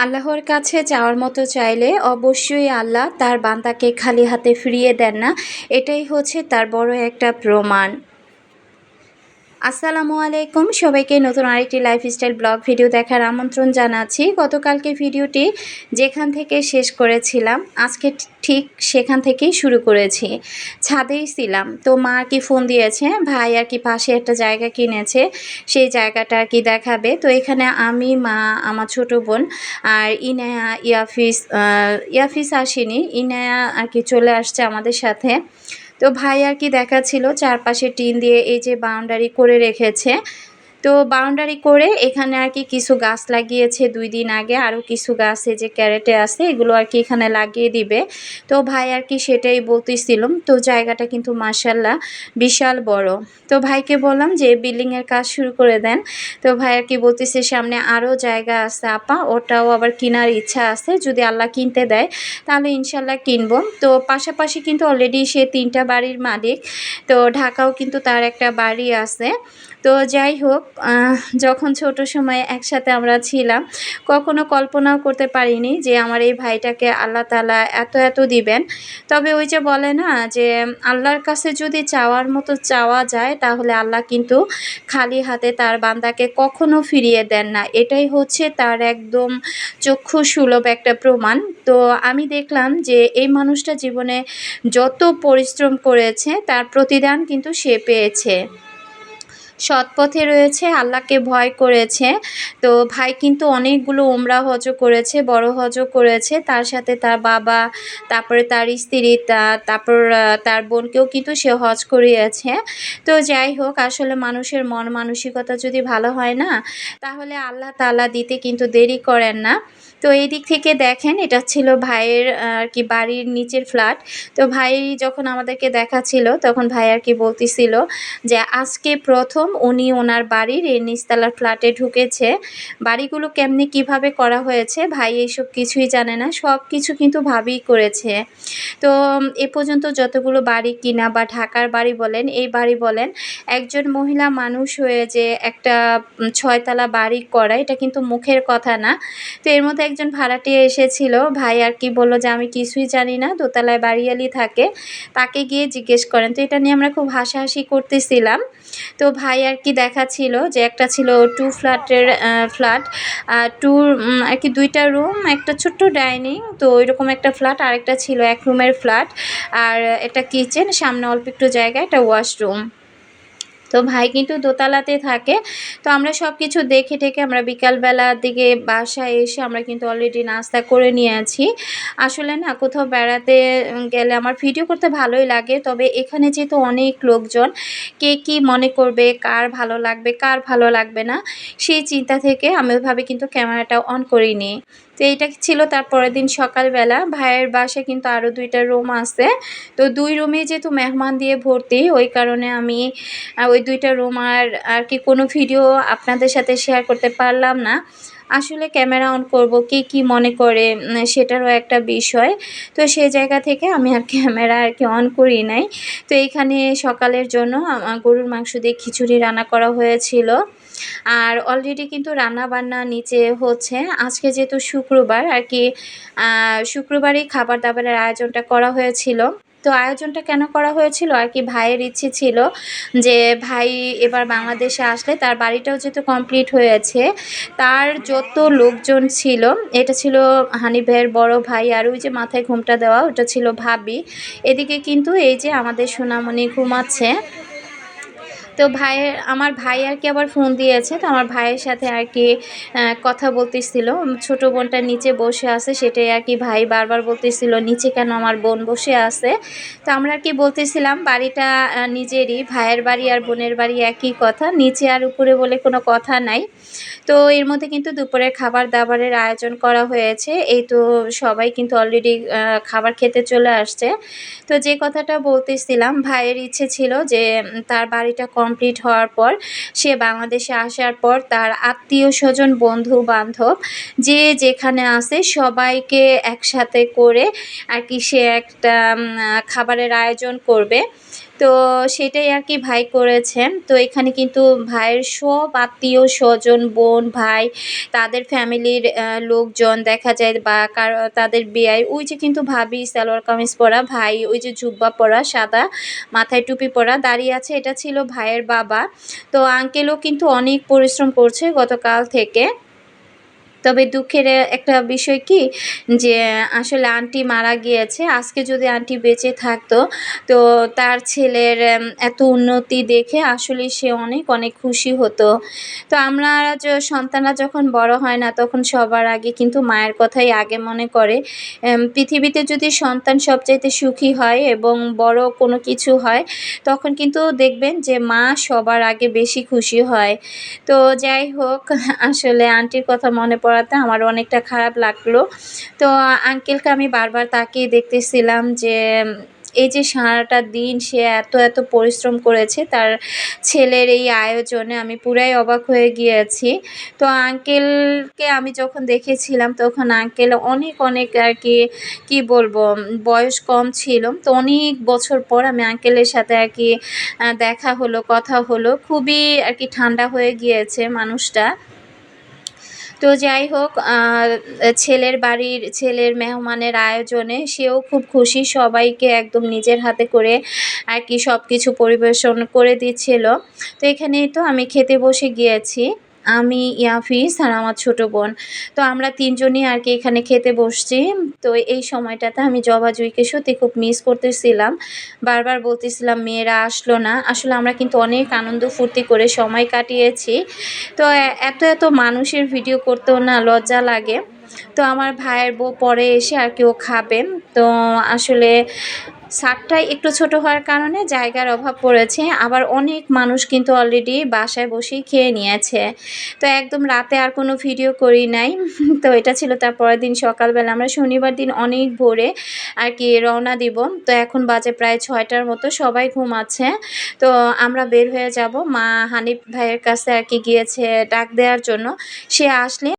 আল্লাহর কাছে চাওয়ার মতো চাইলে অবশ্যই আল্লাহ তার বান্দাকে খালি হাতে ফিরিয়ে দেন না। এটাই হচ্ছে তার বড় একটা প্রমাণ। আসসালামু আলাইকুম, সবাইকে নতুন আরেকটি লাইফস্টাইল ব্লগ ভিডিও দেখার আমন্ত্রণ জানাচ্ছি। গতকালকে ভিডিওটি যেখান থেকে শেষ করেছিলাম আজকে ঠিক সেখান থেকেই শুরু করেছি। ছাদেই ছিলাম, তো মা আর কি ফোন দিয়েছে, ভাই আর কি পাশে একটা জায়গা কিনেছে, সেই জায়গাটা আর কি দেখাবে। তো এখানে আমি, মা, আমার ছোট বোন আর ইনায়া, ইয়াফিস আসেনি, ইনায়া আর কি চলে আসছে আমাদের সাথে। তো ভাই আর কি দেখাচ্ছিল চারপাশে টিন দিয়ে এই যে বাউন্ডারি করে রেখেছে। তো বাউন্ডারি করে এখানে আর কি কিছু গাছ লাগিয়েছে 2 দিন আগে, আরও কিছু গাছ এই যে ক্যারেটে আছে, এগুলো আর কি এখানে লাগিয়ে দিবে। তো ভাই আর কি সেটাই বলতেছিলাম। তো জায়গাটা কিন্তু মাশাল্লাহ বিশাল বড়। তো ভাইকে বললাম যে বিল্ডিংয়ের কাজ শুরু করে দেন। তো ভাই আর কি বলতেছে সামনে আরও জায়গা আছে আপা, ওটাও আবার কেনার ইচ্ছা আছে, যদি আল্লাহ কিনতে দেয় তাহলে ইনশাল্লাহ কিনবো। তো পাশাপাশি কিন্তু অলরেডি সে 3টা বাড়ির মালিক। তো ঢাকাও কিন্তু তার একটা বাড়ি আছে। তো যাই হোক, যখন ছোট সময়ে একসাথে আমরা ছিলাম, কখনো কল্পনাও করতে পারিনি যে আমার এই ভাইটাকে আল্লাহ তাআলা এত এত দিবেন। তবে ওই যে বলে না যে আল্লাহর কাছে যদি চাওয়ার মতো চাওয়া যায় তাহলে আল্লাহ কিন্তু খালি হাতে তার বান্দাকে কখনো ফিরিয়ে দেন না। এটাই হচ্ছে তার একদম চক্ষু সুলভ একটা প্রমাণ। তো আমি দেখলাম যে এই মানুষটা জীবনে যত পরিশ্রম করেছে তার প্রতিদান কিন্তু সে পেয়েছে। সৎ পথে রয়েছে, আল্লাহকে ভয় করেছে। তো ভাই কিন্তু অনেকগুলো উমরা হজও করেছে, বড় হজও করেছে। তার সাথে তার বাবা, তারপরে তার স্ত্রী, তারপর তার বোনকেও কিন্তু সে হজ করিয়েছে। তো যাই হোক, আসলে মানুষের মন মানসিকতা যদি ভালো হয় না, তাহলে আল্লাহ তাআলা দিতে কিন্তু দেরি করেন না। তো এই দিক থেকে দেখেন, এটা ছিল ভাইয়ের আর কি বাড়ির নিচের ফ্ল্যাট। তো ভাই যখন আমাদেরকে দেখাচ্ছিল তখন ভাই আর কি বলতেছিল যে আজকে প্রথম উনি ওনার বাড়ির এই নিচতলার ফ্ল্যাটে ঢুকেছে। বাড়িগুলো কেমনে কিভাবে করা হয়েছে ভাই এইসব কিছুই জানে না, সব কিছু কিন্তু ভাবিই করেছে। তো এ পর্যন্ত যতগুলো বাড়ি কিনা বা ঢাকার বাড়ি বলেন, এই বাড়ি বলেন, একজন মহিলা মানুষ হয়ে যে একটা 6 তলা বাড়ি করা, এটা কিন্তু মুখের কথা না। তো এর মধ্যে একজন ভাড়াটিয়া এসেছিল, ভাই আর কি বলল যে আমি কিছুই জানি না, দোতলায় বাড়িওয়ালি থাকে, তাকে গিয়ে জিজ্ঞেস করেন। তো এটা নিয়ে আমরা খুব হাসাহাসি করতেছিলাম। তো ভাই আর কি দেখাচ্ছিল যে একটা ছিল 2 ফ্ল্যাটের ফ্ল্যাট, 2 আর কি 2টা রুম, একটা ছোট্ট ডাইনিং, তো ওইরকম একটা ফ্ল্যাট, আরেকটা ছিল 1 রুমের ফ্ল্যাট, আর একটা কিচেন, সামনে অল্প একটু জায়গা, একটা ওয়াশরুম। তো ভাই কিন্তু দোতলাতে থাকে। তো আমরা সব কিছু দেখে টেখে আমরা বিকালবেলার দিকে বাসায় এসে আমরা কিন্তু অলরেডি নাস্তা করে নিয়েছি। আসলে না কোথাও বেড়াতে গেলে আমার ভিডিও করতে ভালোই লাগে। তবে এখানে যেহেতু অনেক লোকজন, কে কী মনে করবে, কার ভালো লাগবে, কার ভালো লাগবে না, সেই চিন্তা থেকে আমি ওইভাবে কিন্তু ক্যামেরাটা অন করিনি। তো এইটা ছিল তার পরের দিন সকালবেলা। ভাইয়ের বাসায় কিন্তু আরও 2টা রুম আছে। তো 2 রুমেই যেহেতু মেহমান দিয়ে ভর্তি, ওই কারণে আমি ওই 2টা রুম আর কি কোনো ভিডিও আপনাদের সাথে শেয়ার করতে পারলাম না। আসলে ক্যামেরা অন করব, কে কী মনে করে সেটারও একটা বিষয়। তো সেই জায়গা থেকে আমি আর ক্যামেরা আর কি অন করি নাই। তো এইখানে সকালের জন্য গরুর মাংস দিয়ে খিচুড়ি রান্না করা হয়েছিল। আর অলরেডি কিন্তু রান্নাবান্না নিচে হচ্ছে। আজকে যেহেতু শুক্রবার আর কি, শুক্রবারই খাবার-দাবারের আয়োজনটা করা হয়েছিল। তো আয়োজনটা কেন করা হয়েছিল আর কি, ভাইয়ের ইচ্ছে ছিল যে ভাই এবার বাংলাদেশে আসলে তার বাড়িটাও যেহেতু কমপ্লিট হয়েছে, তার যত লোকজন ছিল, এটা ছিল হানিফ ভাইয়ের বড় ভাই, আর ওই যে মাথায় ঘোমটা দেওয়া ওটা ছিল ভাবি। এদিকে কিন্তু এই যে আমাদের সোনামণি ঘুমাচ্ছে। তো আমার ভাই আর কি আবার ফোন দিয়েছে। তো আমার ভাইয়ের সাথে আর কি কথা বলতেছিল। ছোট বোনটা নিচে বসে আছে, সেটাই আর কি ভাই বারবার বলতেছিল, নিচে কেন আমার বোন বসে আছে। তো আমরা আর কি বলতেছিলাম বাড়িটা নিজেরই, ভাইয়ের বাড়ি আর বোনের বাড়ি একই কথা, নিচে আর উপরে বলে কোনো কথা নাই। তো এর মধ্যে কিন্তু দুপুরের খাবার-দাবারের আয়োজন করা হয়েছে। এই তো সবাই কিন্তু অলরেডি খাবার খেতে চলে আসছে। তো যে কথাটা বলতেছিলাম, ভাইয়ের ইচ্ছে ছিল যে তার বাড়িটা কমপ্লিট হওয়ার পর সে বাংলাদেশে আসার পর তার আত্মীয়স্বজন, বন্ধু-বান্ধব যে যেখানে আছে সবাইকে একসাথে করে আর কি সে একটা খাবারের আয়োজন করবে। তো সেটাই আর কি ভাই করেছে। তো এখানে কিন্তু ভাইয়ের সব আত্মীয়-স্বজন, বোন, ভাই তাদের ফ্যামিলির লোকজন দেখা যায় বা তাদের বেয়াই ওই যে কিন্তু ভাবি সালোয়ার কামিজ পরা, ভাই ওই যে জুব্বা পরা সাদা, মাথায় টুপি পরা দাঁড়িয়ে আছে। এটা ছিল ভাইয়ের বাবা। তো আঙ্কেলও কিন্তু অনেক পরিশ্রম করছে গতকাল থেকে। তবে দুঃখের একটা বিষয় কি যে আসলে আন্টি মারা গিয়েছে। আজকে যদি আন্টি বেঁচে থাকতো তো তার ছেলের এত উন্নতি দেখে আসলে সে অনেক, অনেক খুশি হতো। তো আমরা সন্তানরা যখন বড় হয় না তখন সবার আগে কিন্তু মায়ের কথাই আগে মনে করে। পৃথিবীতে যদি সন্তান সবচাইতে সুখী হয় এবং বড় কোনো কিছু হয় তখন কিন্তু দেখবেন যে মা সবার আগে বেশি খুশি হয়। তো যাই হোক আসলে আন্টির কথা মনে পড়াতে আমার অনেকটা খারাপ লাগলো। তো আঙ্কেলকে আমি বারবার তাকিয়ে দেখতেছিলাম যে এই যে সারাটা দিন সে এত, এত পরিশ্রম করেছে তার ছেলের এই আয়োজনে আমি পুরাই অবাক হয়ে গিয়েছি। তো আঙ্কেলকে আমি যখন দেখেছিলাম তখন আঙ্কেল অনেক, অনেক আরকি কি বলবো বয়স কম ছিল। তো অনেক বছর পর আমি আঙ্কেলের সাথে আরকি দেখা হলো, কথা হলো। খুবই আরকি ঠান্ডা হয়ে গিয়েছে মানুষটা। তো যাই হোক ছেলের বাড়ির ছেলের মেহমানের আয়োজনে সেও খুব খুশি। সবাইকে একদম নিজের হাতে করে আরকি সবকিছু পরিবেশন করে দিচ্ছিল। তো এখানেই তো আমি খেতে বসে গিয়েছি। আমি, ইয়াফিস আর আমার ছোট বোন। তো আমরা ৩ জনই আরকি এখানে খেতে বসছি। তো এই সময়টাতে আমি জবা জুঁইকে সত্যি খুব মিস করতেছিলাম। বারবার বলতেছিলাম মেয়েরা আসলো না। আসলে আমরা কিন্তু অনেক আনন্দ ফুর্তি করে সময় কাটিয়েছি। তো এত, এত মানুষের ভিডিও করতেও না লজ্জা লাগে। তো আমার ভাইয়ের বউ পরে এসে আরকি ও খাবে। তো আসলে ছাদটা একটু ছোট হওয়ার কারণে জায়গার অভাব পড়েছে। আবার অনেক মানুষ কিন্তু অলরেডি বাসায় বসেই খেয়ে নিয়েছে। তো একদম রাতে আর কোনো ভিডিও করি নাই। তো এটা ছিল তার পরের দিন সকালবেলা। আমরা শনিবার দিন অনেক ভোরে আরকি রওনা দিব। তো এখন বাজে প্রায় ৬টার মতো। সবাই ঘুমাচ্ছে। তো আমরা বের হয়ে যাব। মা হানিফ ভাইয়ের কাছে আরকি গিয়েছে ডাক দেওয়ার জন্য। সে আসলে